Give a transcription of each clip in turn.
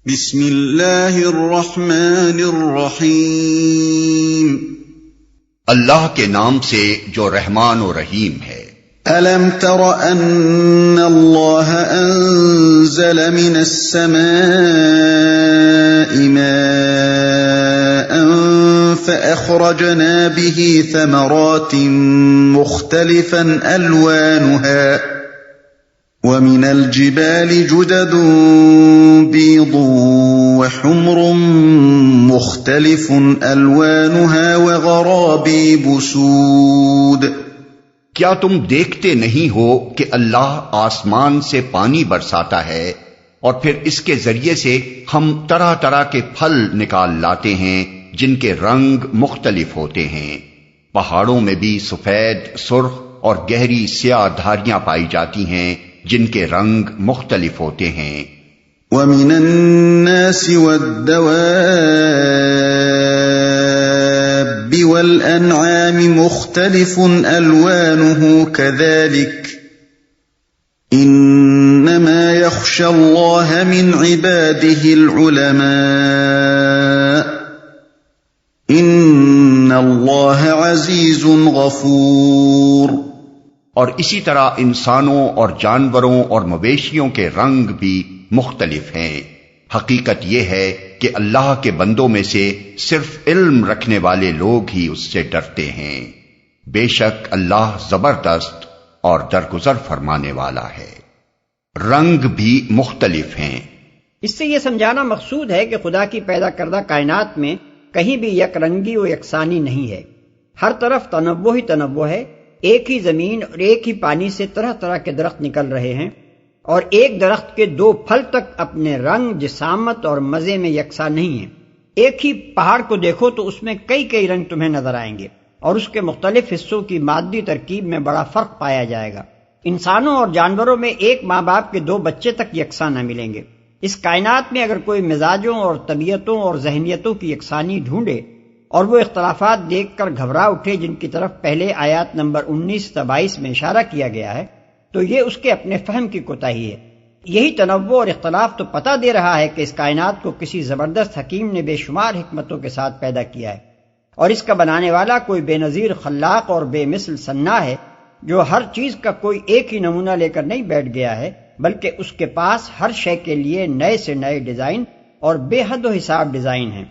بسم اللہ الرحمن الرحیم، اللہ کے نام سے جو رحمان و رحیم ہے۔ الم تر ان اللہ انزل من السماء ماء فاخرجنا به ثمرات مختلفا الوانها وَمِنَ الْجِبَالِ جُدَدٌ بِيضٌ وَحُمْرٌ مُخْتَلِفٌ أَلْوَانُهَا وَغَرَابِيبُ سُودٌ۔ کیا تم دیکھتے نہیں ہو کہ اللہ آسمان سے پانی برساتا ہے اور پھر اس کے ذریعے سے ہم طرح طرح کے پھل نکال لاتے ہیں جن کے رنگ مختلف ہوتے ہیں۔ پہاڑوں میں بھی سفید، سرخ اور گہری سیاہ دھاریاں پائی جاتی ہیں جن کے رنگ مختلف ہوتے ہیں۔ وَمِنَ النَّاسِ وَالدَّوَابِّ وَالْأَنْعَامِ مُخْتَلِفٌ أَلْوَانُهُ كَذَلِكَ إِنَّمَا يَخْشَى اللَّهَ مِنْ عِبَادِهِ الْعُلَمَاءُ إِنَّ اللَّهَ عَزِيزٌ غَفُورٌ۔ اور اسی طرح انسانوں اور جانوروں اور مویشیوں کے رنگ بھی مختلف ہیں۔ حقیقت یہ ہے کہ اللہ کے بندوں میں سے صرف علم رکھنے والے لوگ ہی اس سے ڈرتے ہیں۔ بے شک اللہ زبردست اور درگزر فرمانے والا ہے۔ رنگ بھی مختلف ہیں۔ اس سے یہ سمجھانا مقصود ہے کہ خدا کی پیدا کردہ کائنات میں کہیں بھی یک رنگی و یکسانی نہیں ہے، ہر طرف تنوع ہی تنوع ہے۔ ایک ہی زمین اور ایک ہی پانی سے طرح طرح کے درخت نکل رہے ہیں، اور ایک درخت کے دو پھل تک اپنے رنگ، جسامت اور مزے میں یکساں نہیں ہیں۔ ایک ہی پہاڑ کو دیکھو تو اس میں کئی کئی رنگ تمہیں نظر آئیں گے، اور اس کے مختلف حصوں کی مادی ترکیب میں بڑا فرق پایا جائے گا۔ انسانوں اور جانوروں میں ایک ماں باپ کے دو بچے تک یکساں نہ ملیں گے۔ اس کائنات میں اگر کوئی مزاجوں اور طبیعتوں اور ذہنیتوں کی یکسانی ڈھونڈے اور وہ اختلافات دیکھ کر گھبرا اٹھے جن کی طرف پہلے آیات نمبر 19 تا 22 میں اشارہ کیا گیا ہے، تو یہ اس کے اپنے فہم کی کوتاہی ہے۔ یہی تنوع اور اختلاف تو پتہ دے رہا ہے کہ اس کائنات کو کسی زبردست حکیم نے بے شمار حکمتوں کے ساتھ پیدا کیا ہے، اور اس کا بنانے والا کوئی بے نظیر خلاق اور بے مثل صناع ہے جو ہر چیز کا کوئی ایک ہی نمونہ لے کر نہیں بیٹھ گیا ہے، بلکہ اس کے پاس ہر شے کے لیے نئے سے نئے ڈیزائن اور بے حد و حساب ڈیزائن ہیں۔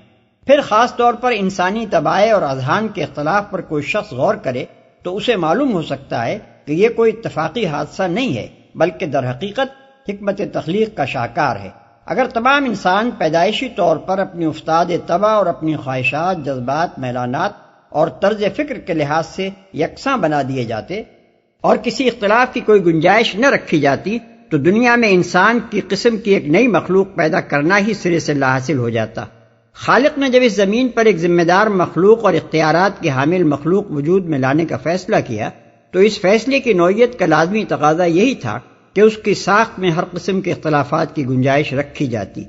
پھر خاص طور پر انسانی طباع اور اذہان کے اختلاف پر کوئی شخص غور کرے تو اسے معلوم ہو سکتا ہے کہ یہ کوئی اتفاقی حادثہ نہیں ہے، بلکہ در حقیقت حکمت تخلیق کا شاہکار ہے۔ اگر تمام انسان پیدائشی طور پر اپنی افتاد طبع اور اپنی خواہشات، جذبات، میلانات اور طرز فکر کے لحاظ سے یکساں بنا دیے جاتے اور کسی اختلاف کی کوئی گنجائش نہ رکھی جاتی تو دنیا میں انسان کی قسم کی ایک نئی مخلوق پیدا کرنا ہی سرے سے لاحاصل ہو جاتا۔ خالق نے جب اس زمین پر ایک ذمہ دار مخلوق اور اختیارات کی حامل مخلوق وجود میں لانے کا فیصلہ کیا تو اس فیصلے کی نوعیت کا لازمی تقاضا یہی تھا کہ اس کی ساخت میں ہر قسم کے اختلافات کی گنجائش رکھی جاتی۔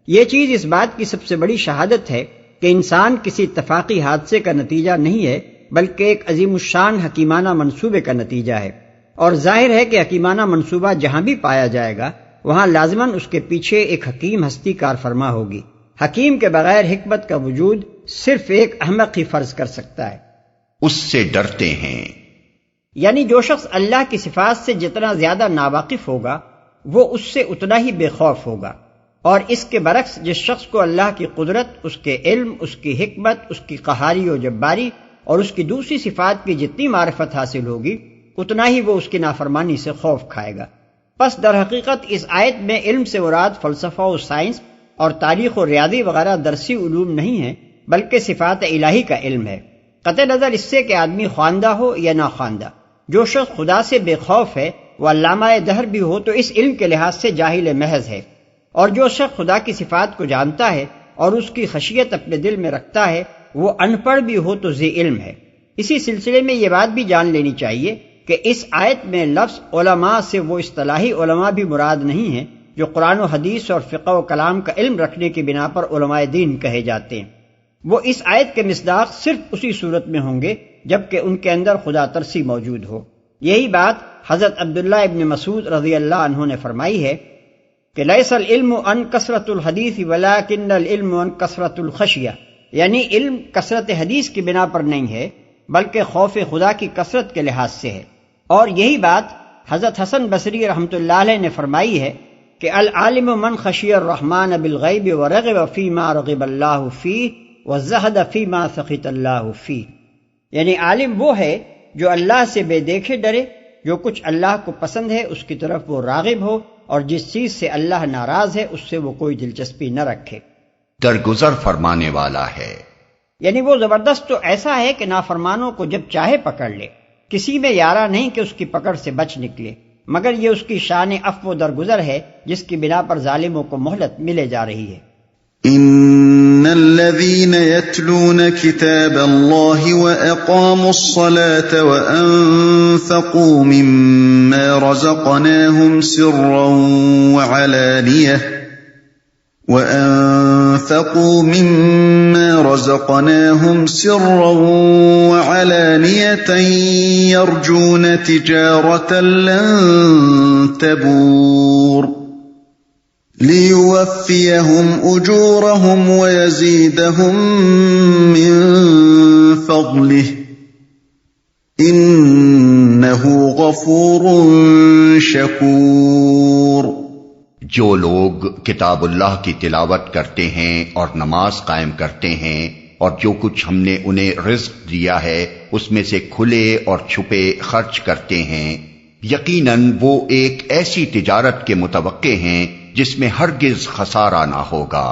یہ چیز اس بات کی سب سے بڑی شہادت ہے کہ انسان کسی اتفاقی حادثے کا نتیجہ نہیں ہے، بلکہ ایک عظیم الشان حکیمانہ منصوبے کا نتیجہ ہے، اور ظاہر ہے کہ حکیمانہ منصوبہ جہاں بھی پایا جائے گا وہاں لازماً اس کے پیچھے ایک حکیم ہستی کار فرما ہوگی۔ حکیم کے بغیر حکمت کا وجود صرف ایک احمق ہی فرض کر سکتا ہے۔ اس سے ڈرتے ہیں، یعنی جو شخص اللہ کی صفات سے جتنا زیادہ ناواقف ہوگا وہ اس سے اتنا ہی بے خوف ہوگا، اور اس کے برعکس جس شخص کو اللہ کی قدرت، اس کے علم، اس کی حکمت، اس کی قہاری و جباری اور اس کی دوسری صفات کی جتنی معرفت حاصل ہوگی اتنا ہی وہ اس کی نافرمانی سے خوف کھائے گا۔ پس در حقیقت اس آیت میں علم سے مراد فلسفہ و سائنس اور تاریخ و ریاضی وغیرہ درسی علوم نہیں ہیں، بلکہ صفات الہی کا علم ہے، قطع نظر اس سے کہ آدمی خواندہ ہو یا نہ خواندہ۔ جو شخص خدا سے بے خوف ہے وہ علامہ دہر بھی ہو تو اس علم کے لحاظ سے جاہل محض ہے، اور جو شخص خدا کی صفات کو جانتا ہے اور اس کی خشیت اپنے دل میں رکھتا ہے وہ ان پڑھ بھی ہو تو ذی علم ہے۔ اسی سلسلے میں یہ بات بھی جان لینی چاہیے کہ اس آیت میں لفظ علماء سے وہ اصطلاحی علماء بھی مراد نہیں ہیں جو قرآن و حدیث اور فقہ و کلام کا علم رکھنے کی بنا پر علماء دین کہے جاتے ہیں۔ وہ اس آیت کے مصداق صرف اسی صورت میں ہوں گے جبکہ ان کے اندر خدا ترسی موجود ہو۔ یہی بات حضرت عبداللہ ابن مسعود رضی اللہ عنہ نے فرمائی ہے کہ لیس العلم ان کثرت الحدیث ولکن العلم ان کثرت الخشیہ، یعنی علم کثرت حدیث کی بنا پر نہیں ہے بلکہ خوف خدا کی کثرت کے لحاظ سے ہے۔ اور یہی بات حضرت حسن بصری رحمۃ اللہ علیہ نے فرمائی ہے کہ العالم من خشی الرحمن بالغیب ورغب فیما رغب اللہ فیہ وزہد فیما سخط اللہ فیہ، یعنی عالم وہ ہے جو اللہ سے بے دیکھے ڈرے، جو کچھ اللہ کو پسند ہے اس کی طرف وہ راغب ہو، اور جس چیز سے اللہ ناراض ہے اس سے وہ کوئی دلچسپی نہ رکھے۔ درگزر فرمانے والا ہے، یعنی وہ زبردست تو ایسا ہے کہ نافرمانوں کو جب چاہے پکڑ لے، کسی میں یارہ نہیں کہ اس کی پکڑ سے بچ نکلے، مگر یہ اس کی شان عفو و درگزر ہے جس کی بنا پر ظالموں کو مہلت ملے جا رہی ہے۔ ان الذين يتلون كتاب الله واقاموا الصلاه وانفقوا مما رزقناهم سرا وعلانية يرجون تجارة لن تبور ليوفيهم أجورهم ويزيدهم من فضله إنه غفور شكور۔ جو لوگ کتاب اللہ کی تلاوت کرتے ہیں اور نماز قائم کرتے ہیں، اور جو کچھ ہم نے انہیں رزق دیا ہے اس میں سے کھلے اور چھپے خرچ کرتے ہیں، یقیناً وہ ایک ایسی تجارت کے متوقع ہیں جس میں ہرگز خسارہ نہ ہوگا۔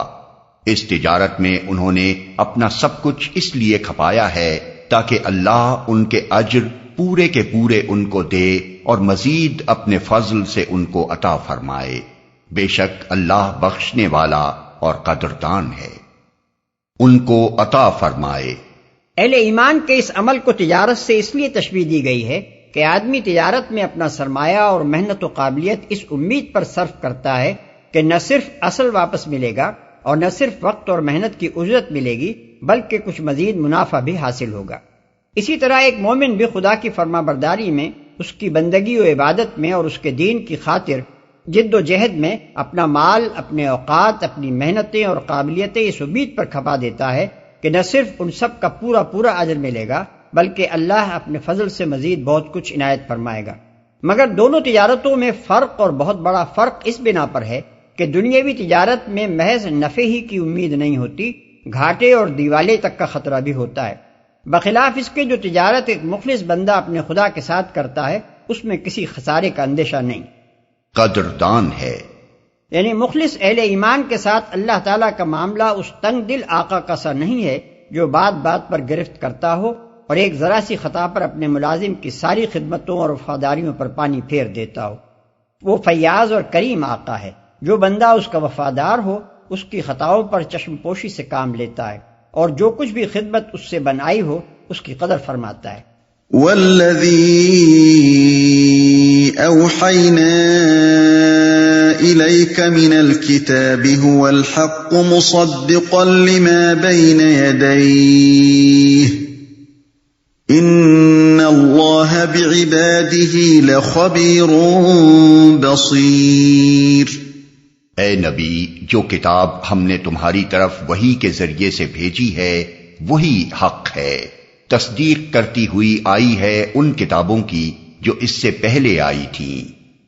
اس تجارت میں انہوں نے اپنا سب کچھ اس لیے کھپایا ہے تاکہ اللہ ان کے اجر پورے کے پورے ان کو دے اور مزید اپنے فضل سے ان کو عطا فرمائے۔ بے شک اللہ بخشنے والا اور قدردان ہے۔ ان کو عطا فرمائے۔ اہل ایمان کے اس عمل کو تجارت سے اس لیے تشبیہ دی گئی ہے کہ آدمی تجارت میں اپنا سرمایہ اور محنت و قابلیت اس امید پر صرف کرتا ہے کہ نہ صرف اصل واپس ملے گا اور نہ صرف وقت اور محنت کی اجرت ملے گی بلکہ کچھ مزید منافع بھی حاصل ہوگا۔ اسی طرح ایک مومن بھی خدا کی فرما برداری میں، اس کی بندگی و عبادت میں اور اس کے دین کی خاطر جد و جہد میں اپنا مال، اپنے اوقات، اپنی محنتیں اور قابلیتیں اس امید پر کھپا دیتا ہے کہ نہ صرف ان سب کا پورا پورا اجر ملے گا بلکہ اللہ اپنے فضل سے مزید بہت کچھ عنایت فرمائے گا۔ مگر دونوں تجارتوں میں فرق، اور بہت بڑا فرق اس بنا پر ہے کہ دنیاوی تجارت میں محض نفع ہی کی امید نہیں ہوتی، گھاٹے اور دیوالے تک کا خطرہ بھی ہوتا ہے، بخلاف اس کے جو تجارت ایک مخلص بندہ اپنے خدا کے ساتھ کرتا ہے اس میں کسی خسارے کا اندیشہ نہیں۔ قدردان ہے، یعنی مخلص اہل ایمان کے ساتھ اللہ تعالیٰ کا معاملہ اس تنگ دل آقا کا سا نہیں ہے جو بات بات پر گرفت کرتا ہو اور ایک ذرا سی خطا پر اپنے ملازم کی ساری خدمتوں اور وفاداریوں پر پانی پھیر دیتا ہو۔ وہ فیاض اور کریم آقا ہے، جو بندہ اس کا وفادار ہو اس کی خطاؤں پر چشم پوشی سے کام لیتا ہے اور جو کچھ بھی خدمت اس سے بنائی ہو اس کی قدر فرماتا ہے۔ والذی اوحینا الیک من الکتاب هو الحق مصدقا لما بین یدیہ ان اللہ بعبادہ لخبیر بصیر۔ اے نبی، جو کتاب ہم نے تمہاری طرف وحی کے ذریعے سے بھیجی ہے وہی حق ہے، تصدیق کرتی ہوئی آئی ہے ان کتابوں کی جو اس سے پہلے آئی تھیں۔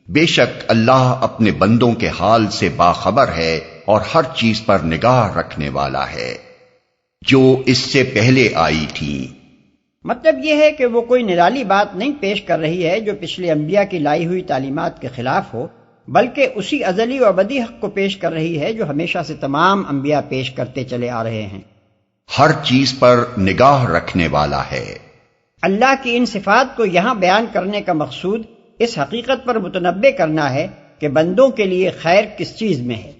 بے شک اللہ اپنے بندوں کے حال سے باخبر ہے اور ہر چیز پر نگاہ رکھنے والا ہے جو اس سے پہلے آئی تھیں۔ مطلب یہ ہے کہ وہ کوئی نرالی بات نہیں پیش کر رہی ہے جو پچھلے انبیاء کی لائی ہوئی تعلیمات کے خلاف ہو، بلکہ اسی ازلی و ابدی حق کو پیش کر رہی ہے جو ہمیشہ سے تمام انبیاء پیش کرتے چلے آ رہے ہیں۔ ہر چیز پر نگاہ رکھنے والا ہے۔ اللہ کی ان صفات کو یہاں بیان کرنے کا مقصود اس حقیقت پر متنبع کرنا ہے کہ بندوں کے لیے خیر کس چیز میں ہے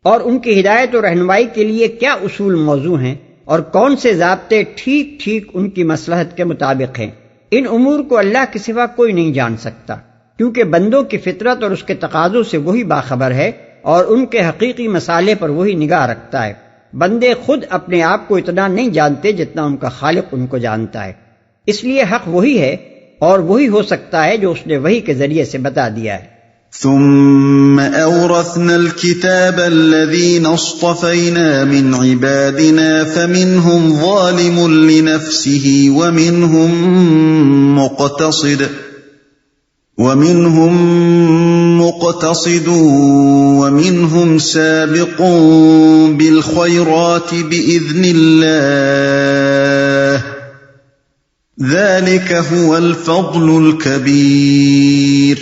اور ان کی ہدایت و رہنمائی کے لیے کیا اصول موضوع ہیں اور کون سے ضابطے ٹھیک ٹھیک ان کی مصلحت کے مطابق ہیں۔ ان امور کو اللہ کے سوا کوئی نہیں جان سکتا، کیونکہ بندوں کی فطرت اور اس کے تقاضوں سے وہی باخبر ہے اور ان کے حقیقی مسالے پر وہی نگاہ رکھتا ہے۔ بندے خود اپنے آپ کو اتنا نہیں جانتے جتنا ان کا خالق ان کو جانتا ہے، اس لیے حق وہی ہے اور وہی ہو سکتا ہے جو اس نے وحی کے ذریعے سے بتا دیا ہے۔ ثم أورثنا الكتاب الذين اصطفينا من عبادنا فمنهم ظالم لنفسه ومنهم مقتصد ومنهم سابق بالخيرات بإذن الله ذلك هو الفضل الكبير۔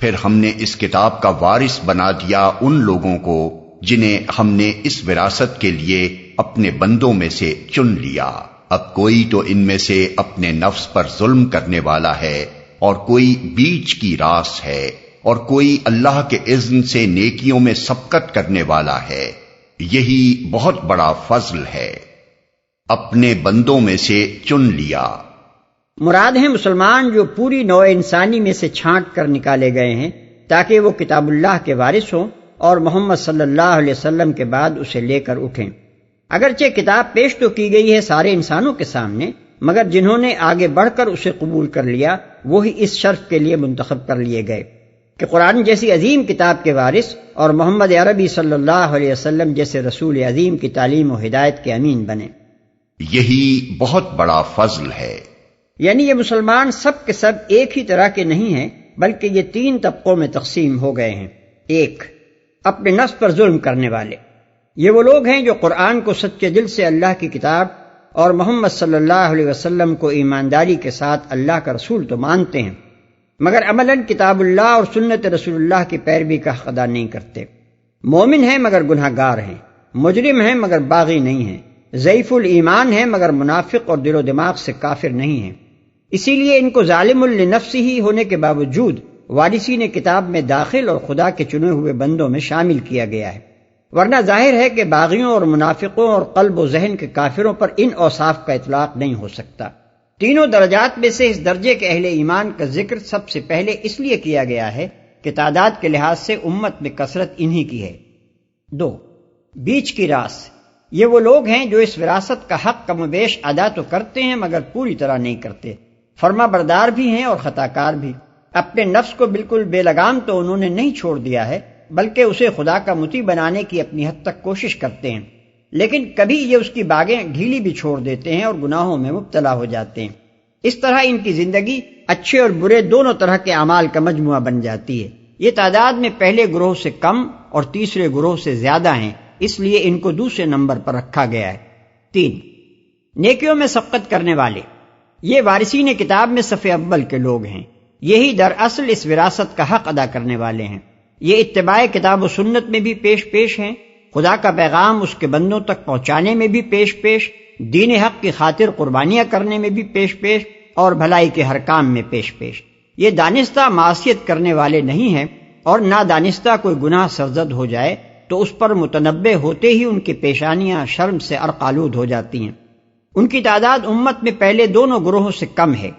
پھر ہم نے اس کتاب کا وارث بنا دیا ان لوگوں کو جنہیں ہم نے اس وراثت کے لیے اپنے بندوں میں سے چن لیا۔ اب کوئی تو ان میں سے اپنے نفس پر ظلم کرنے والا ہے اور کوئی بیچ کی راس ہے اور کوئی اللہ کے اذن سے نیکیوں میں سبقت کرنے والا ہے۔ یہی بہت بڑا فضل ہے۔ اپنے بندوں میں سے چن لیا، مراد ہیں مسلمان جو پوری نوع انسانی میں سے چھانٹ کر نکالے گئے ہیں تاکہ وہ کتاب اللہ کے وارث ہوں اور محمد صلی اللہ علیہ وسلم کے بعد اسے لے کر اٹھیں۔ اگرچہ کتاب پیش تو کی گئی ہے سارے انسانوں کے سامنے، مگر جنہوں نے آگے بڑھ کر اسے قبول کر لیا وہی اس شرف کے لیے منتخب کر لیے گئے کہ قرآن جیسی عظیم کتاب کے وارث اور محمد عربی صلی اللہ علیہ وسلم جیسے رسول عظیم کی تعلیم و ہدایت کے امین بنے۔ یہی بہت بڑا فضل ہے۔ یعنی یہ مسلمان سب کے سب ایک ہی طرح کے نہیں ہیں، بلکہ یہ 3 طبقوں میں تقسیم ہو گئے ہیں۔ 1، اپنے نفس پر ظلم کرنے والے، یہ وہ لوگ ہیں جو قرآن کو سچے دل سے اللہ کی کتاب اور محمد صلی اللہ علیہ وسلم کو ایمانداری کے ساتھ اللہ کا رسول تو مانتے ہیں، مگر عملاً کتاب اللہ اور سنت رسول اللہ کی پیروی کا حق ادا نہیں کرتے۔ مومن ہیں مگر گناہ گار ہیں، مجرم ہیں مگر باغی نہیں ہیں، ضعیف الایمان ہیں مگر منافق اور دل و دماغ سے کافر نہیں ہیں۔ اسی لیے ان کو ظالم لنفسہ ہی ہونے کے باوجود وارثین کتاب میں داخل اور خدا کے چنے ہوئے بندوں میں شامل کیا گیا ہے، ورنہ ظاہر ہے کہ باغیوں اور منافقوں اور قلب و ذہن کے کافروں پر ان اوصاف کا اطلاق نہیں ہو سکتا۔ تینوں درجات میں سے اس درجے کے اہل ایمان کا ذکر سب سے پہلے اس لیے کیا گیا ہے کہ تعداد کے لحاظ سے امت میں کثرت انہی کی ہے۔ 2، بیچ کی راس، یہ وہ لوگ ہیں جو اس وراثت کا حق کم و بیش ادا تو کرتے ہیں مگر پوری طرح نہیں کرتے، فرما بردار بھی ہیں اور خطا کار بھی۔ اپنے نفس کو بالکل بے لگام تو انہوں نے نہیں چھوڑ دیا ہے، بلکہ اسے خدا کا مطیع بنانے کی اپنی حد تک کوشش کرتے ہیں، لیکن کبھی یہ اس کی باغیں ڈھیلی بھی چھوڑ دیتے ہیں اور گناہوں میں مبتلا ہو جاتے ہیں۔ اس طرح ان کی زندگی اچھے اور برے دونوں طرح کے اعمال کا مجموعہ بن جاتی ہے۔ یہ تعداد میں پہلے گروہ سے کم اور تیسرے گروہ سے زیادہ ہیں، اس لیے ان کو دوسرے نمبر پر رکھا گیا ہے۔ 3، نیکیوں میں سبقت کرنے والے، یہ وارثین کتاب میں صف اول کے لوگ ہیں، یہی دراصل اس وراثت کا حق ادا کرنے والے ہیں۔ یہ اتباع کتاب و سنت میں بھی پیش ہیں، خدا کا پیغام اس کے بندوں تک پہنچانے میں بھی پیش، دین حق کی خاطر قربانیاں کرنے میں بھی پیش اور بھلائی کے ہر کام میں پیش۔ یہ دانستہ معصیت کرنے والے نہیں ہیں، اور نادانستہ کوئی گناہ سرزد ہو جائے تو اس پر متنبہ ہوتے ہی ان کی پیشانیاں شرم سے عرقآلود ہو جاتی ہیں۔ ان کی تعداد امت میں پہلے دونوں گروہوں سے کم ہے،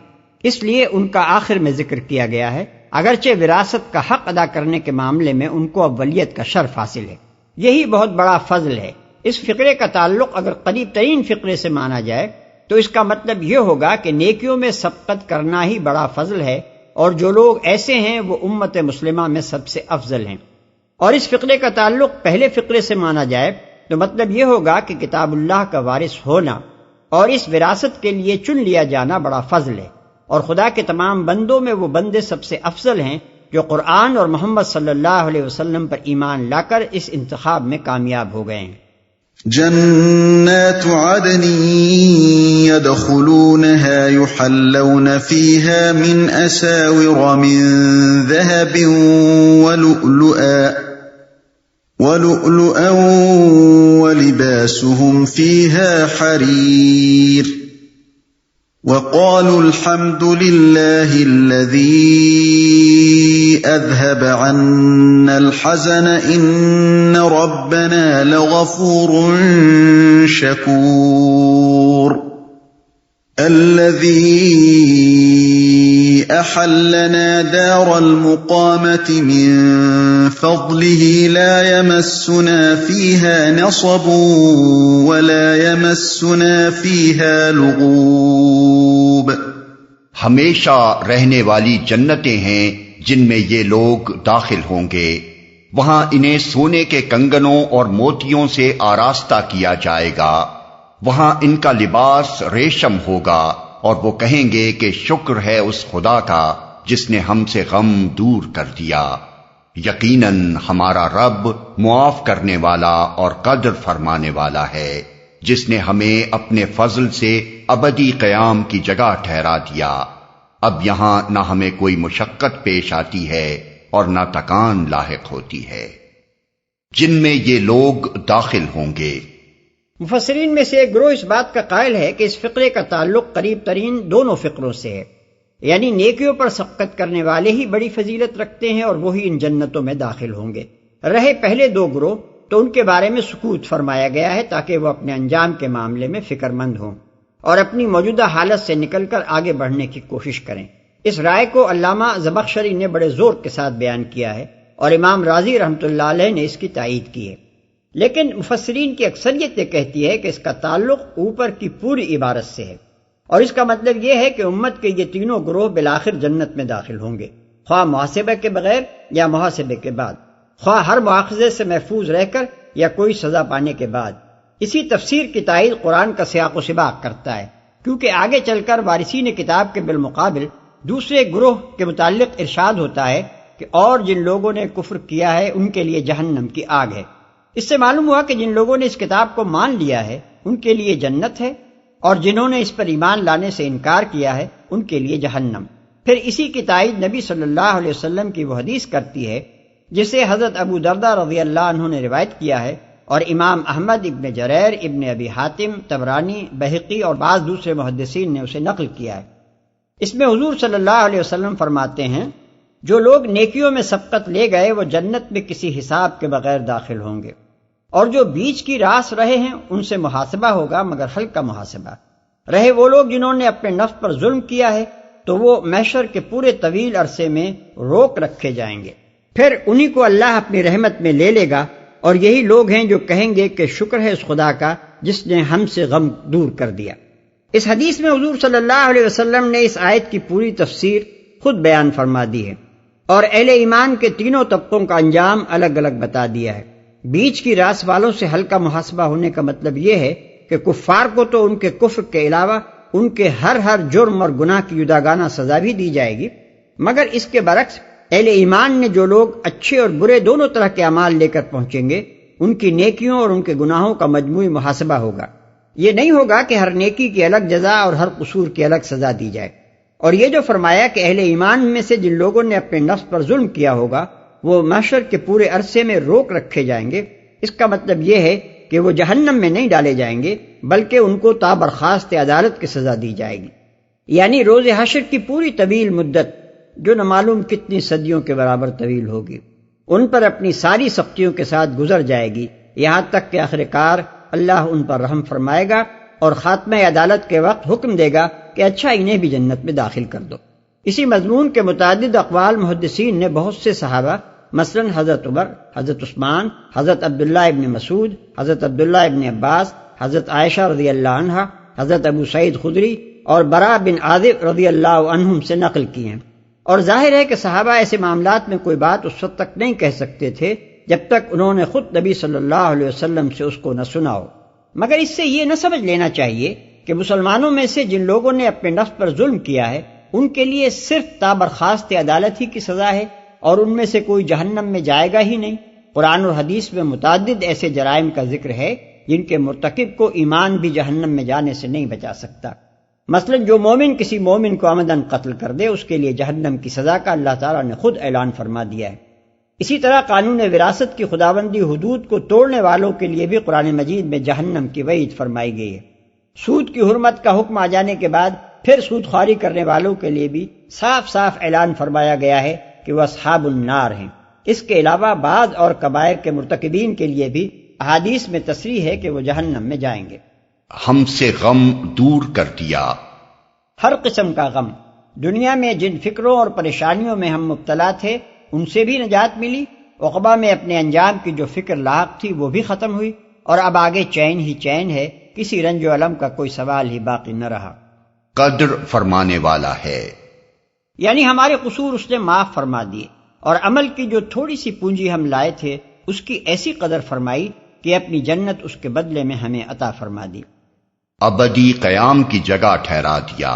اس لیے ان کا آخر میں ذکر کیا گیا ہے، اگرچہ وراثت کا حق ادا کرنے کے معاملے میں ان کو اولیت کا شرف حاصل ہے۔ یہی بہت بڑا فضل ہے۔ اس فقرے کا تعلق اگر قریب ترین فقرے سے مانا جائے تو اس کا مطلب یہ ہوگا کہ نیکیوں میں سبقت کرنا ہی بڑا فضل ہے، اور جو لوگ ایسے ہیں وہ امت مسلمہ میں سب سے افضل ہیں۔ اور اس فقرے کا تعلق پہلے فقرے سے مانا جائے تو مطلب یہ ہوگا کہ کتاب اللہ کا وارث ہونا اور اس وراثت کے لیے چن لیا جانا بڑا فضل ہے، اور خدا کے تمام بندوں میں وہ بندے سب سے افضل ہیں جو قرآن اور محمد صلی اللہ علیہ وسلم پر ایمان لا کر اس انتخاب میں کامیاب ہو گئے ہیں۔ جنات عدن يدخلونها يحلون فيها من أساور من ذهب ولؤلؤا ولباسهم فيها حرير وقالوا الحمد لله الذي أذهب عنا الحزن إن ربنا لغفور شكور الذي أحلنا دار المقامة من فضله لا يمسنا فيها نصب ولا يمسنا فيها لغوب۔ ہمیشہ رہنے والی جنتیں ہیں جن میں یہ لوگ داخل ہوں گے، وہاں انہیں سونے کے کنگنوں اور موتیوں سے آراستہ کیا جائے گا، وہاں ان کا لباس ریشم ہوگا، اور وہ کہیں گے کہ شکر ہے اس خدا کا جس نے ہم سے غم دور کر دیا، یقیناً ہمارا رب معاف کرنے والا اور قدر فرمانے والا ہے، جس نے ہمیں اپنے فضل سے ابدی قیام کی جگہ ٹھہرا دیا، اب یہاں نہ ہمیں کوئی مشقت پیش آتی ہے اور نہ تکان لاحق ہوتی ہے، جن میں یہ لوگ داخل ہوں گے۔ مفسرین میں سے ایک گروہ اس بات کا قائل ہے کہ اس فقرے کا تعلق قریب ترین دونوں فقروں سے ہے، یعنی نیکیوں پر سبقت کرنے والے ہی بڑی فضیلت رکھتے ہیں اور وہی ان جنتوں میں داخل ہوں گے۔ رہے پہلے دو گروہ تو ان کے بارے میں سکوت فرمایا گیا ہے تاکہ وہ اپنے انجام کے معاملے میں فکر مند ہوں اور اپنی موجودہ حالت سے نکل کر آگے بڑھنے کی کوشش کریں۔ اس رائے کو علامہ زمخشری نے بڑے زور کے ساتھ بیان کیا ہے اور امام رازی رحمۃ اللہ علیہ نے اس کی تائید کی ہے، لیکن مفسرین کی اکثریت یہ کہتی ہے کہ اس کا تعلق اوپر کی پوری عبارت سے ہے، اور اس کا مطلب یہ ہے کہ امت کے یہ تینوں گروہ بالآخر جنت میں داخل ہوں گے، خواہ محاسبہ کے بغیر یا محاسبے کے بعد، خواہ ہر مواخذے سے محفوظ رہ کر یا کوئی سزا پانے کے بعد۔ اسی تفسیر کی تائید قرآن کا سیاق و سباق کرتا ہے، کیونکہ آگے چل کر وارثین کتاب کے بالمقابل دوسرے گروہ کے متعلق ارشاد ہوتا ہے کہ اور جن لوگوں نے کفر کیا ہے ان کے لیے جہنم کی آگ ہے۔ اس سے معلوم ہوا کہ جن لوگوں نے اس کتاب کو مان لیا ہے ان کے لیے جنت ہے، اور جنہوں نے اس پر ایمان لانے سے انکار کیا ہے ان کے لیے جہنم۔ پھر اسی کی تائید نبی صلی اللہ علیہ وسلم کی وہ حدیث کرتی ہے جسے حضرت ابو درداء رضی اللہ عنہ نے روایت کیا ہے، اور امام احمد، ابن جریر، ابن ابی حاتم، طبرانی، بہقی اور بعض دوسرے محدثین نے اسے نقل کیا ہے۔ اس میں حضور صلی اللہ علیہ وسلم فرماتے ہیں، جو لوگ نیکیوں میں سبقت لے گئے وہ جنت میں کسی حساب کے بغیر داخل ہوں گے، اور جو بیچ کی راس رہے ہیں ان سے محاسبہ ہوگا مگر ہلکا محاسبہ۔ رہے وہ لوگ جنہوں نے اپنے نفس پر ظلم کیا ہے تو وہ محشر کے پورے طویل عرصے میں روک رکھے جائیں گے، پھر انہی کو اللہ اپنی رحمت میں لے لے گا، اور یہی لوگ ہیں جو کہیں گے کہ شکر ہے اس خدا کا جس نے ہم سے غم دور کر دیا۔ اس حدیث میں حضور صلی اللہ علیہ وسلم نے اس آیت کی پوری تفسیر خود بیان فرما دی ہے، اور اہل ایمان کے تینوں طبقوں کا انجام الگ الگ بتا دیا ہے۔ بیچ کی راس والوں سے ہلکا محاسبہ ہونے کا مطلب یہ ہے کہ کفار کو تو ان کے کفر کے علاوہ ان کے ہر جرم اور گناہ کی جداگانہ سزا بھی دی جائے گی، مگر اس کے برعکس اہل ایمان نے جو لوگ اچھے اور برے دونوں طرح کے اعمال لے کر پہنچیں گے ان کی نیکیوں اور ان کے گناہوں کا مجموعی محاسبہ ہوگا۔ یہ نہیں ہوگا کہ ہر نیکی کی الگ جزا اور ہر قصور کی الگ سزا دی جائے۔ اور یہ جو فرمایا کہ اہل ایمان میں سے جن لوگوں نے اپنے نفس پر ظلم کیا ہوگا وہ محشر کے پورے عرصے میں روک رکھے جائیں گے، اس کا مطلب یہ ہے کہ وہ جہنم میں نہیں ڈالے جائیں گے بلکہ ان کو تا برخاست عدالت کی سزا دی جائے گی، یعنی روز حشر کی پوری طویل مدت جو نہ معلوم کتنی صدیوں کے برابر طویل ہوگی ان پر اپنی ساری سختیوں کے ساتھ گزر جائے گی، یہاں تک کہ آخرکار اللہ ان پر رحم فرمائے گا اور خاتمہ عدالت کے وقت حکم دے گا کہ اچھا انہیں بھی جنت میں داخل کر دو۔ اسی مضمون کے متعدد اقوال محدثین نے بہت سے صحابہ مثلا حضرت عمر، حضرت عثمان، حضرت عبداللہ ابن مسعود، حضرت عبداللہ ابن عباس، حضرت عائشہ رضی اللہ عنہا، حضرت ابو سعید خدری اور براء بن عازب رضی اللہ عنہم سے نقل کی ہیں، اور ظاہر ہے کہ صحابہ ایسے معاملات میں کوئی بات اس وقت تک نہیں کہہ سکتے تھے جب تک انہوں نے خود نبی صلی اللہ علیہ وسلم سے اس کو نہ سنا ہو، مگر اس سے یہ نہ سمجھ لینا چاہیے کہ مسلمانوں میں سے جن لوگوں نے اپنے نفس پر ظلم کیا ہے ان کے لیے صرف تا برخاست عدالت ہی کی سزا ہے اور ان میں سے کوئی جہنم میں جائے گا ہی نہیں۔ قرآن اور حدیث میں متعدد ایسے جرائم کا ذکر ہے جن کے مرتکب کو ایمان بھی جہنم میں جانے سے نہیں بچا سکتا۔ مثلا جو مومن کسی مومن کو عمدن قتل کر دے اس کے لیے جہنم کی سزا کا اللہ تعالیٰ نے خود اعلان فرما دیا ہے۔ اسی طرح قانون وراثت کی خداوندی حدود کو توڑنے والوں کے لیے بھی قرآن مجید میں جہنم کی وعید فرمائی گئی ہے۔ سود کی حرمت کا حکم آ جانے کے بعد پھر سود خواری کرنے والوں کے لیے بھی صاف صاف اعلان فرمایا گیا ہے کہ وہ اصحاب النار ہیں۔ اس کے علاوہ بعض اور کبائر کے مرتکبین کے لیے بھی احادیث میں تصریح ہے کہ وہ جہنم میں جائیں گے۔ ہم سے غم دور کر دیا۔ ہر قسم کا غم، دنیا میں جن فکروں اور پریشانیوں میں ہم مبتلا تھے ان سے بھی نجات ملی، عقبہ میں اپنے انجام کی جو فکر لاحق تھی وہ بھی ختم ہوئی، اور اب آگے چین ہی چین ہے، کسی رنج و الم کا کوئی سوال ہی باقی نہ رہا۔ قدر فرمانے والا ہے۔ یعنی ہمارے قصور اس نے معاف فرما دیے، اور عمل کی جو تھوڑی سی پونجی ہم لائے تھے اس کی ایسی قدر فرمائی کہ اپنی جنت اس کے بدلے میں ہمیں عطا فرما دی۔ ابدی قیام کی جگہ ٹھہرا دیا،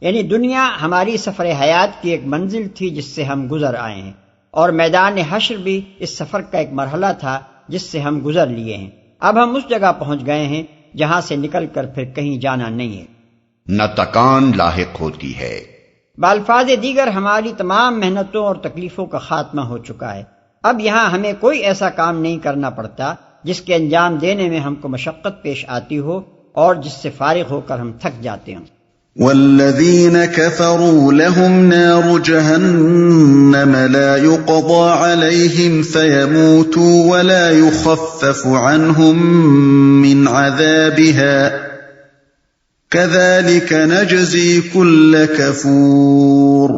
یعنی دنیا ہماری سفر حیات کی ایک منزل تھی جس سے ہم گزر آئے ہیں، اور میدان حشر بھی اس سفر کا ایک مرحلہ تھا جس سے ہم گزر لیے ہیں۔ اب ہم اس جگہ پہنچ گئے ہیں جہاں سے نکل کر پھر کہیں جانا نہیں ہے، نہ تکان لاحق ہوتی ہے۔ بالفاظ دیگر ہماری تمام محنتوں اور تکلیفوں کا خاتمہ ہو چکا ہے، اب یہاں ہمیں کوئی ایسا کام نہیں کرنا پڑتا جس کے انجام دینے میں ہم کو مشقت پیش آتی ہو اور جس سے فارغ ہو کر ہم تھک جاتے ہیں۔ والذین کفروا لهم نار جہنم لا يقضى علیہم فیموتوا ولا یخفف عنہم من عذابها کذالک نجزی کل کفور۔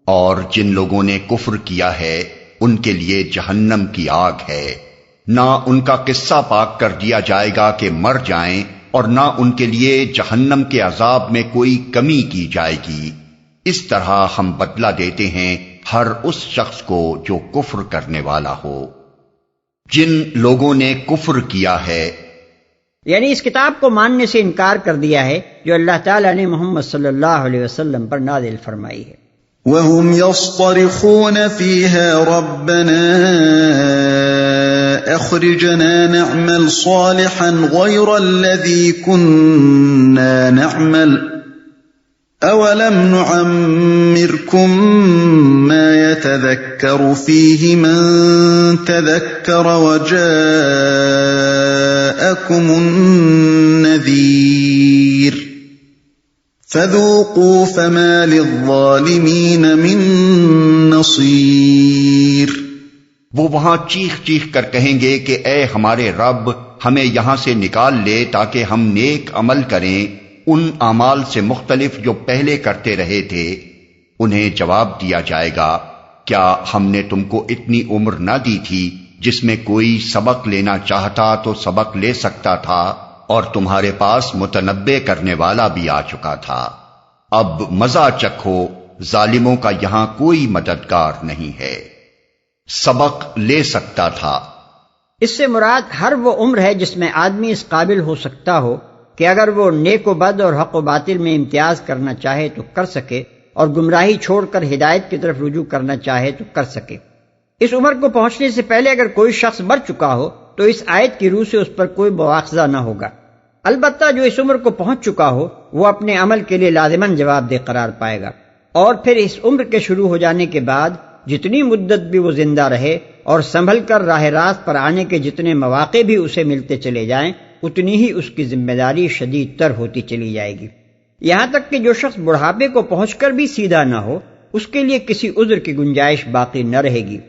اور جن لوگوں نے کفر کیا ہے ان کے لیے جہنم کی آگ ہے، نہ ان کا قصہ پاک کر دیا جائے گا کہ مر جائیں، اور نہ ان کے لیے جہنم کے عذاب میں کوئی کمی کی جائے گی۔ اس طرح ہم بدلہ دیتے ہیں ہر اس شخص کو جو کفر کرنے والا ہو۔ جن لوگوں نے کفر کیا ہے یعنی اس کتاب کو ماننے سے انکار کر دیا ہے جو اللہ تعالیٰ نے محمد صلی اللہ علیہ وسلم پر نازل فرمائی ہے۔ وهم يصطرخون فيها ربنا اخرجنا نعمل صالحا غير الذي كنا نعمل اولم نعمركم ما يتذكر فيه من تذكر وجاءكم النذير فذوقوا فما للظالمین من نصیر۔ وہ وہاں چیخ چیخ کر کہیں گے کہ اے ہمارے رب، ہمیں یہاں سے نکال لے تاکہ ہم نیک عمل کریں ان اعمال سے مختلف جو پہلے کرتے رہے تھے۔ انہیں جواب دیا جائے گا، کیا ہم نے تم کو اتنی عمر نہ دی تھی جس میں کوئی سبق لینا چاہتا تو سبق لے سکتا تھا، اور تمہارے پاس متنبع کرنے والا بھی آ چکا تھا۔ اب مزہ چکھو، ظالموں کا یہاں کوئی مددگار نہیں ہے۔ سبق لے سکتا تھا، اس سے مراد ہر وہ عمر ہے جس میں آدمی اس قابل ہو سکتا ہو کہ اگر وہ نیک و بد اور حق و باطل میں امتیاز کرنا چاہے تو کر سکے، اور گمراہی چھوڑ کر ہدایت کی طرف رجوع کرنا چاہے تو کر سکے۔ اس عمر کو پہنچنے سے پہلے اگر کوئی شخص مر چکا ہو تو اس آیت کی روح سے اس پر کوئی مواخذہ نہ ہوگا، البتہ جو اس عمر کو پہنچ چکا ہو وہ اپنے عمل کے لیے لازماً جواب دہ قرار پائے گا، اور پھر اس عمر کے شروع ہو جانے کے بعد جتنی مدت بھی وہ زندہ رہے اور سنبھل کر راہ راست پر آنے کے جتنے مواقع بھی اسے ملتے چلے جائیں، اتنی ہی اس کی ذمہ داری شدید تر ہوتی چلی جائے گی، یہاں تک کہ جو شخص بڑھاپے کو پہنچ کر بھی سیدھا نہ ہو اس کے لیے کسی عذر کی گنجائش باقی نہ رہے گی۔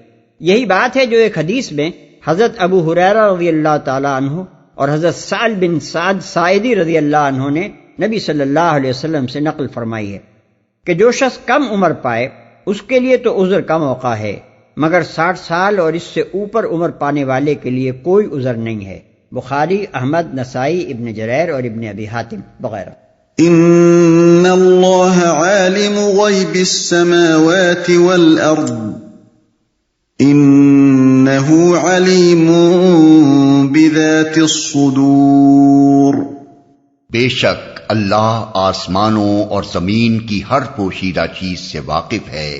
یہی بات ہے جو ایک حدیث میں حضرت ابو ہریرہ رضی اللہ تعالیٰ عنہ اور حضرت سعد بن سعد ساعدی رضی اللہ عنہ نے نبی صلی اللہ علیہ وسلم سے نقل فرمائی ہے کہ جو شخص کم عمر پائے اس کے لیے تو عذر کا موقع ہے، مگر 60 سال اور اس سے اوپر عمر پانے والے کے لیے کوئی عذر نہیں ہے۔ بخاری، احمد، نسائی، ابن جریر اور ابن ابی حاتم وغیرہ۔ ان اللہ عالم غیب السماوات والارض انہ علیم بذات الصدور۔ بے شک اللہ آسمانوں اور زمین کی ہر پوشیدہ چیز سے واقف ہے،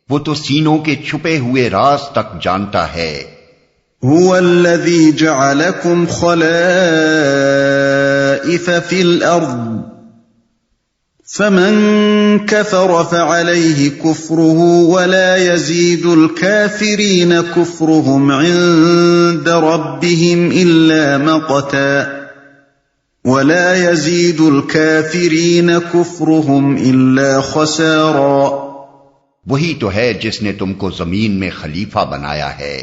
وہ تو سینوں کے چھپے ہوئے راز تک جانتا ہے۔ هو الذی جعلکم خلائف فی الارض فمن كفر فعليه كفره ولا يزيد الكافرين كفرهم عند ربهم إلا مقتا ولا يزيد الكافرين كفرهم إلا خسارا۔ وہی تو ہے جس نے تم کو زمین میں خلیفہ بنایا ہے،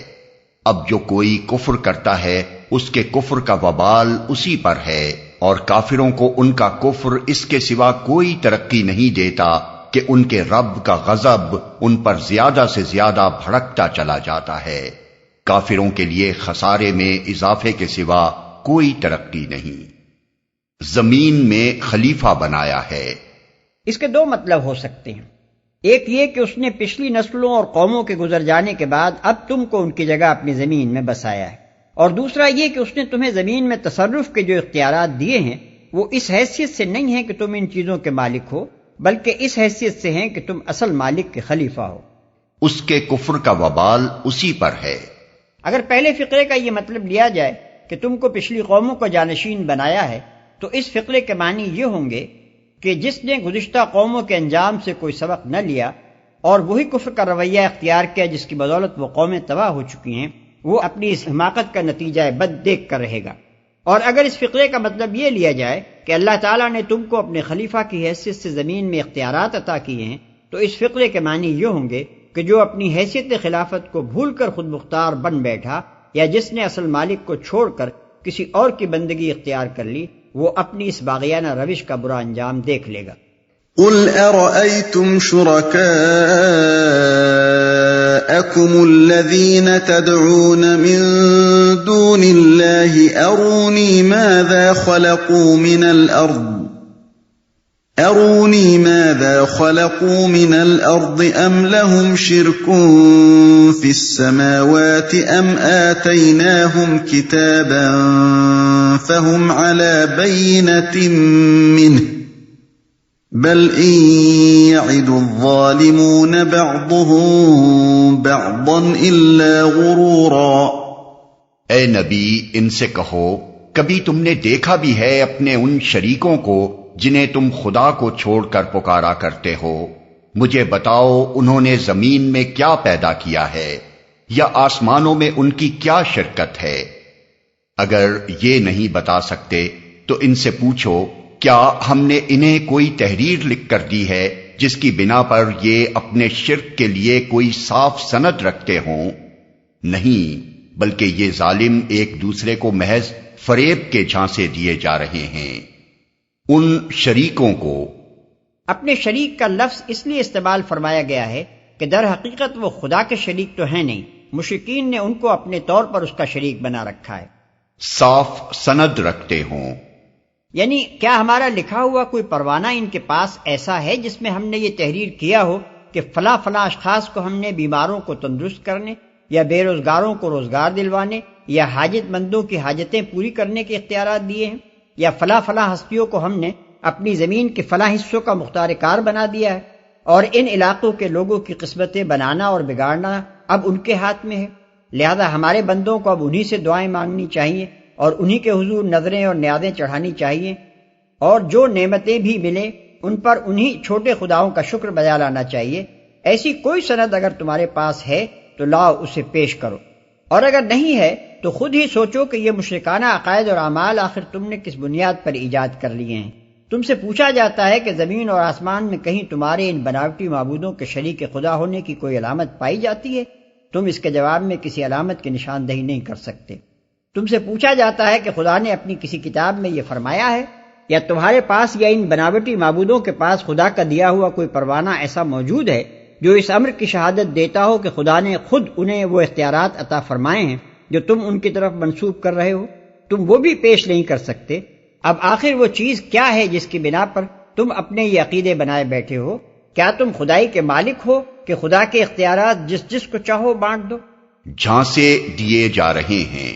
اب جو کوئی کفر کرتا ہے اس کے کفر کا وبال اسی پر ہے، اور کافروں کو ان کا کفر اس کے سوا کوئی ترقی نہیں دیتا کہ ان کے رب کا غضب ان پر زیادہ سے زیادہ بھڑکتا چلا جاتا ہے۔ کافروں کے لیے خسارے میں اضافے کے سوا کوئی ترقی نہیں۔ زمین میں خلیفہ بنایا ہے، اس کے دو مطلب ہو سکتے ہیں۔ ایک یہ کہ اس نے پچھلی نسلوں اور قوموں کے گزر جانے کے بعد اب تم کو ان کی جگہ اپنی زمین میں بسایا ہے، اور دوسرا یہ کہ اس نے تمہیں زمین میں تصرف کے جو اختیارات دیے ہیں وہ اس حیثیت سے نہیں ہیں کہ تم ان چیزوں کے مالک ہو، بلکہ اس حیثیت سے ہیں کہ تم اصل مالک کے خلیفہ ہو۔ اس کے کفر کا وبال اسی پر ہے۔ اگر پہلے فقرے کا یہ مطلب لیا جائے کہ تم کو پچھلی قوموں کو جانشین بنایا ہے، تو اس فقرے کے معنی یہ ہوں گے کہ جس نے گزشتہ قوموں کے انجام سے کوئی سبق نہ لیا اور وہی کفر کا رویہ اختیار کیا جس کی بدولت وہ قومیں تباہ ہو چکی ہیں، وہ اپنی اس حماقت کا نتیجہ بد دیکھ کر رہے گا۔ اور اگر اس فقرے کا مطلب یہ لیا جائے کہ اللہ تعالیٰ نے تم کو اپنے خلیفہ کی حیثیت سے زمین میں اختیارات عطا کیے ہیں، تو اس فقرے کے معنی یہ ہوں گے کہ جو اپنی حیثیت خلافت کو بھول کر خود مختار بن بیٹھا، یا جس نے اصل مالک کو چھوڑ کر کسی اور کی بندگی اختیار کر لی، وہ اپنی اس باغیانہ روش کا برا انجام دیکھ لے گا۔ قل ارأيتم شركاءكم الذين تدعون من دون الله أروني ماذا خلقوا من الأرض أم لهم شرك في السماوات أم آتيناهم كتابا فهم على بينة منه بل إن يعد الظالمون بعضهم بعضا إلا غرورا۔ اے نبی، ان سے کہو، کبھی تم نے دیکھا بھی ہے اپنے ان شریکوں کو جنہیں تم خدا کو چھوڑ کر پکارا کرتے ہو؟ مجھے بتاؤ انہوں نے زمین میں کیا پیدا کیا ہے، یا آسمانوں میں ان کی کیا شرکت ہے؟ اگر یہ نہیں بتا سکتے تو ان سے پوچھو، کیا ہم نے انہیں کوئی تحریر لکھ کر دی ہے جس کی بنا پر یہ اپنے شرک کے لیے کوئی صاف سند رکھتے ہوں؟ نہیں، بلکہ یہ ظالم ایک دوسرے کو محض فریب کے جھانسے دیے جا رہے ہیں۔ ان شریکوں کو، اپنے شریک کا لفظ اس لیے استعمال فرمایا گیا ہے کہ در حقیقت وہ خدا کے شریک تو ہیں نہیں، مشرکین نے ان کو اپنے طور پر اس کا شریک بنا رکھا ہے۔ صاف سند رکھتے ہوں، یعنی کیا ہمارا لکھا ہوا کوئی پروانہ ان کے پاس ایسا ہے جس میں ہم نے یہ تحریر کیا ہو کہ فلاں فلاں اشخاص کو ہم نے بیماروں کو تندرست کرنے، یا بے روزگاروں کو روزگار دلوانے، یا حاجت مندوں کی حاجتیں پوری کرنے کے اختیارات دیے ہیں، یا فلاں فلاں ہستیوں کو ہم نے اپنی زمین کے فلاں حصوں کا مختار کار بنا دیا ہے، اور ان علاقوں کے لوگوں کی قسمتیں بنانا اور بگاڑنا اب ان کے ہاتھ میں ہے، لہذا ہمارے بندوں کو اب انہی سے دعائیں مانگنی چاہیے اور انہی کے حضور نذریں اور نیازیں چڑھانی چاہیے، اور جو نعمتیں بھی ملے ان پر انہی چھوٹے خداؤں کا شکر بجا لانا چاہیے۔ ایسی کوئی سند اگر تمہارے پاس ہے تو لاؤ اسے پیش کرو، اور اگر نہیں ہے تو خود ہی سوچو کہ یہ مشرکانہ عقائد اور اعمال آخر تم نے کس بنیاد پر ایجاد کر لیے ہیں۔ تم سے پوچھا جاتا ہے کہ زمین اور آسمان میں کہیں تمہارے ان بناوٹی معبودوں کے شریک خدا ہونے کی کوئی علامت پائی جاتی ہے؟ تم اس کے جواب میں کسی علامت کی نشاندہی نہیں کر سکتے۔ تم سے پوچھا جاتا ہے کہ خدا نے اپنی کسی کتاب میں یہ فرمایا ہے، یا تمہارے پاس یا ان بناوٹی معبودوں کے پاس خدا کا دیا ہوا کوئی پروانہ ایسا موجود ہے جو اس امر کی شہادت دیتا ہو کہ خدا نے خود انہیں وہ اختیارات عطا فرمائے ہیں جو تم ان کی طرف منسوب کر رہے ہو؟ تم وہ بھی پیش نہیں کر سکتے۔ اب آخر وہ چیز کیا ہے جس کی بنا پر تم اپنے یہ عقیدے بنائے بیٹھے ہو؟ کیا تم خدائی کے مالک ہو کہ خدا کے اختیارات جس جس کو چاہو بانٹ دو؟ جھانسے دیے جا رہے ہیں،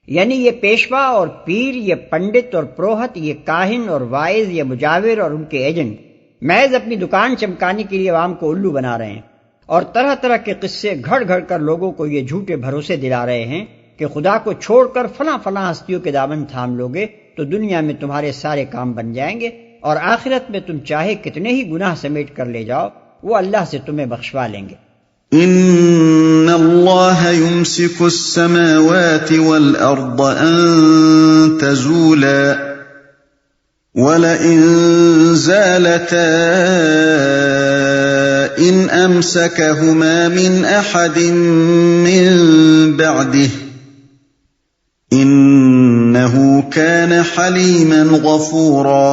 یعنی یہ پیشوا اور پیر، یہ پنڈت اور پروہت، یہ کاہن اور وائز، یہ مجاور اور ان کے ایجنٹ محض اپنی دکان چمکانے کے لیے عوام کو الو بنا رہے ہیں، اور طرح طرح کے قصے گھڑ گھڑ کر لوگوں کو یہ جھوٹے بھروسے دلا رہے ہیں کہ خدا کو چھوڑ کر فلاں فلاں ہستیوں کے دامن تھام لوگے تو دنیا میں تمہارے سارے کام بن جائیں گے، اور آخرت میں تم چاہے کتنے ہی گناہ سمیٹ کر لے جاؤ وہ اللہ سے تمہیں بخشوا لیں گے۔ ان اللہ یمسک السماوات والارض ان تزولا وَلَئِن زَالَتَا إِنْ أَمْسَكَهُمَا مِنْ أَحَدٍ مِّن بَعْدِهِ إِنَّهُ كَانَ حَلِيمًا غَفُورًا۔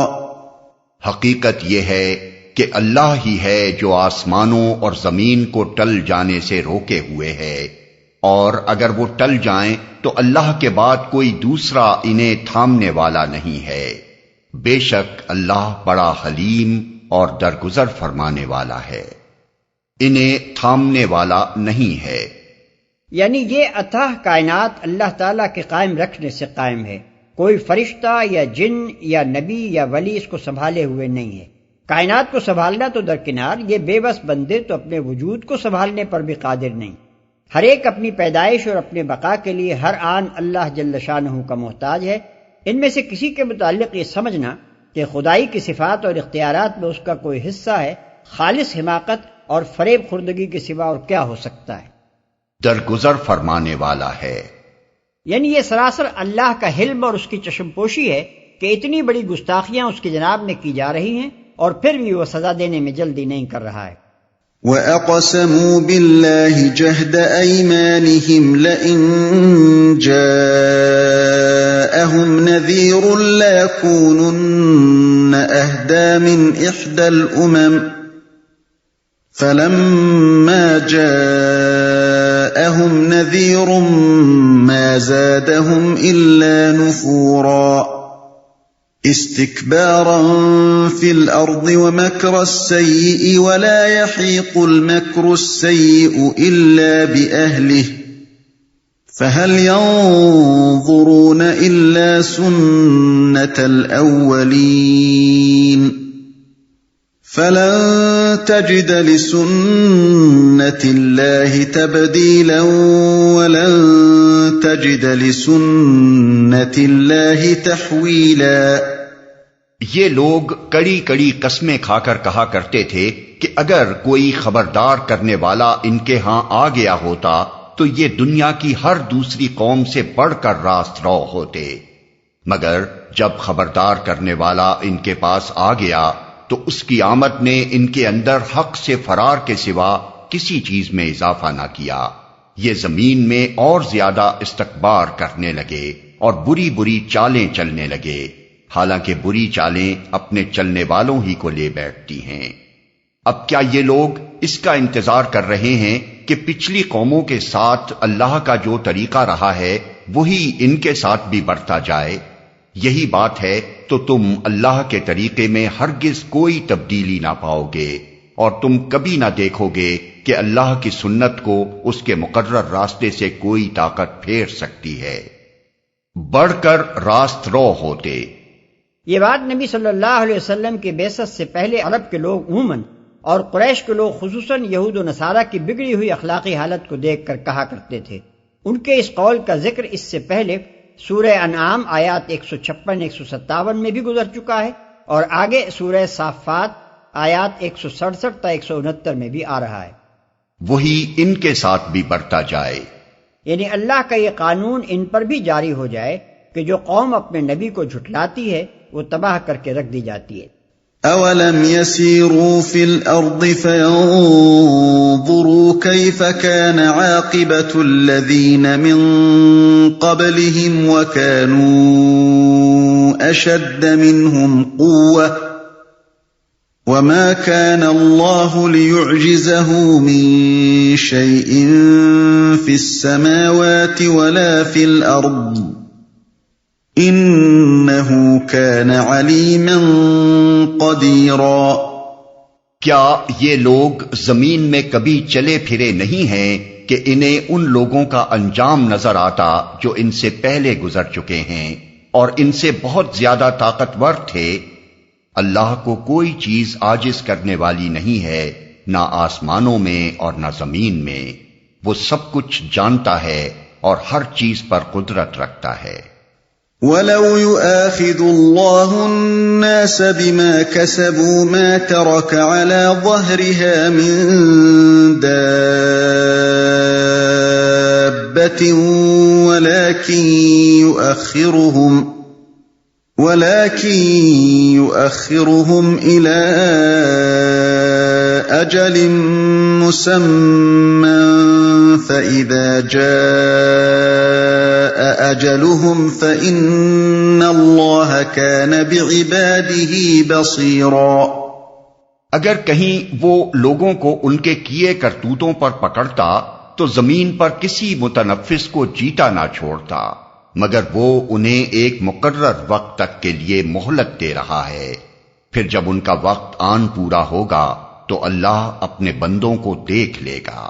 حقیقت یہ ہے کہ اللہ ہی ہے جو آسمانوں اور زمین کو ٹل جانے سے روکے ہوئے ہے، اور اگر وہ ٹل جائیں تو اللہ کے بعد کوئی دوسرا انہیں تھامنے والا نہیں ہے۔ بے شک اللہ بڑا حلیم اور درگزر فرمانے والا ہے۔ انہیں تھامنے والا نہیں ہے۔ یعنی یہ اتھاہ کائنات اللہ تعالیٰ کے قائم رکھنے سے قائم ہے، کوئی فرشتہ یا جن یا نبی یا ولی اس کو سنبھالے ہوئے نہیں ہے۔ کائنات کو سنبھالنا تو درکنار، یہ بے بس بندے تو اپنے وجود کو سنبھالنے پر بھی قادر نہیں۔ ہر ایک اپنی پیدائش اور اپنے بقا کے لیے ہر آن اللہ جل شانہ کا محتاج ہے۔ ان میں سے کسی کے متعلق یہ سمجھنا کہ خدائی کی صفات اور اختیارات میں اس کا کوئی حصہ ہے، خالص حماقت اور فریب خوردگی کے سوا اور کیا ہو سکتا ہے۔ درگزر فرمانے والا ہے، یعنی یہ سراسر اللہ کا حلم اور اس کی چشم پوشی ہے کہ اتنی بڑی گستاخیاں اس کی جناب میں کی جا رہی ہیں اور پھر بھی وہ سزا دینے میں جلدی نہیں کر رہا ہے۔ وَأَقْسَمُوا بِاللَّهِ جَهْدَ أَيْمَانِهِمْ لَئِن جَاءَهُمْ نَذِيرٌ لَّيَكُونُنَّ أَهْدَىٰ مِنْ إِحْدَى الْأُمَمِ فَلَمَّا جَاءَهُمْ نَذِيرٌ مَّا زَادَهُمْ إِلَّا نُفُورًا اسْتِكْبَارًا فِي الْأَرْضِ وَمَكْرَ السَّيِّئِ وَلَا يَحِيقُ الْمَكْرُ السَّيِّئُ إِلَّا بِأَهْلِهِ فَهَلْ يَنظُرُونَ إِلَّا سُنَّةَ الْأَوَّلِينَ فَلَن تَجِدَ لِسُنَّةِ اللَّهِ تَبْدِيلًا وَلَن تَجِدَ لِسُنَّةِ اللَّهِ تَحْوِيلًا۔ یہ لوگ کڑی کڑی قسمیں کھا کر کہا کرتے تھے کہ اگر کوئی خبردار کرنے والا ان کے ہاں آ گیا ہوتا تو یہ دنیا کی ہر دوسری قوم سے بڑھ کر راست رو ہوتے، مگر جب خبردار کرنے والا ان کے پاس آ گیا تو اس کی آمد نے ان کے اندر حق سے فرار کے سوا کسی چیز میں اضافہ نہ کیا۔ یہ زمین میں اور زیادہ استکبار کرنے لگے اور بری بری چالیں چلنے لگے، حالانکہ بری چالیں اپنے چلنے والوں ہی کو لے بیٹھتی ہیں۔ اب کیا یہ لوگ اس کا انتظار کر رہے ہیں کہ پچھلی قوموں کے ساتھ اللہ کا جو طریقہ رہا ہے وہی ان کے ساتھ بھی برتا جائے؟ یہی بات ہے تو تم اللہ کے طریقے میں ہرگز کوئی تبدیلی نہ پاؤ گے، اور تم کبھی نہ دیکھو گے کہ اللہ کی سنت کو اس کے مقرر راستے سے کوئی طاقت پھیر سکتی ہے۔ بڑھ کر راست رو ہوتے۔ یہ بات نبی صلی اللہ علیہ وسلم کی بعثت سے پہلے عرب کے لوگ عموماً اور قریش کے لوگ خصوصاً یہود و نصارہ کی بگڑی ہوئی اخلاقی حالت کو دیکھ کر کہا کرتے تھے۔ ان کے اس قول کا ذکر اس سے پہلے سورہ انعام آیات 156-157 میں بھی گزر چکا ہے، اور آگے سورہ صافات آیات 167 تا 169 میں بھی آ رہا ہے۔ وہی ان کے ساتھ بھی برتا جائے، یعنی اللہ کا یہ قانون ان پر بھی جاری ہو جائے کہ جو قوم اپنے نبی کو جھٹلاتی ہے وہ تباہ کر کے رکھ دی جاتی ہے۔ أَوَلَمْ يَسِيرُوا فِي الْأَرْضِ فَيَنظُرُوا كَيْفَ كَانَ عَاقِبَةُ الَّذِينَ مِن قَبْلِهِمْ وَكَانُوا أَشَدَّ مِنْهُمْ قُوَّةً وَمَا كَانَ اللَّهُ لِيُعْجِزَهُ مِن شَيْءٍ فِي السَّمَاوَاتِ وَلَا فِي الْأَرْضِ انہ کان علیما قدیرا۔ کیا یہ لوگ زمین میں کبھی چلے پھرے نہیں ہیں کہ انہیں ان لوگوں کا انجام نظر آتا جو ان سے پہلے گزر چکے ہیں اور ان سے بہت زیادہ طاقتور تھے؟ اللہ کو کوئی چیز عاجز کرنے والی نہیں ہے، نہ آسمانوں میں اور نہ زمین میں۔ وہ سب کچھ جانتا ہے اور ہر چیز پر قدرت رکھتا ہے۔ وَلَوْ يُؤَاخِذُ اللَّهُ النَّاسَ بِمَا كَسَبُوا مَا تَرَكَ عَلَى ظَهْرِهَا مِن دَابَّةٍ وَلَكِن يُؤَخِّرُهُمْ إِلَى أَجَلٍ مُّسَمًّى فَإِذَا جَاءَ أَجَلُهُمْ فَإِنَّ اللَّهَ كَانَ بِعِبَادِهِ بَصِيرًا۔ اگر کہیں وہ لوگوں کو ان کے کیے کرتوتوں پر پکڑتا تو زمین پر کسی متنفس کو جیتا نہ چھوڑتا، مگر وہ انہیں ایک مقرر وقت تک کے لیے مہلت دے رہا ہے، پھر جب ان کا وقت آن پورا ہوگا تو تو اللہ اپنے بندوں کو دیکھ لے گا۔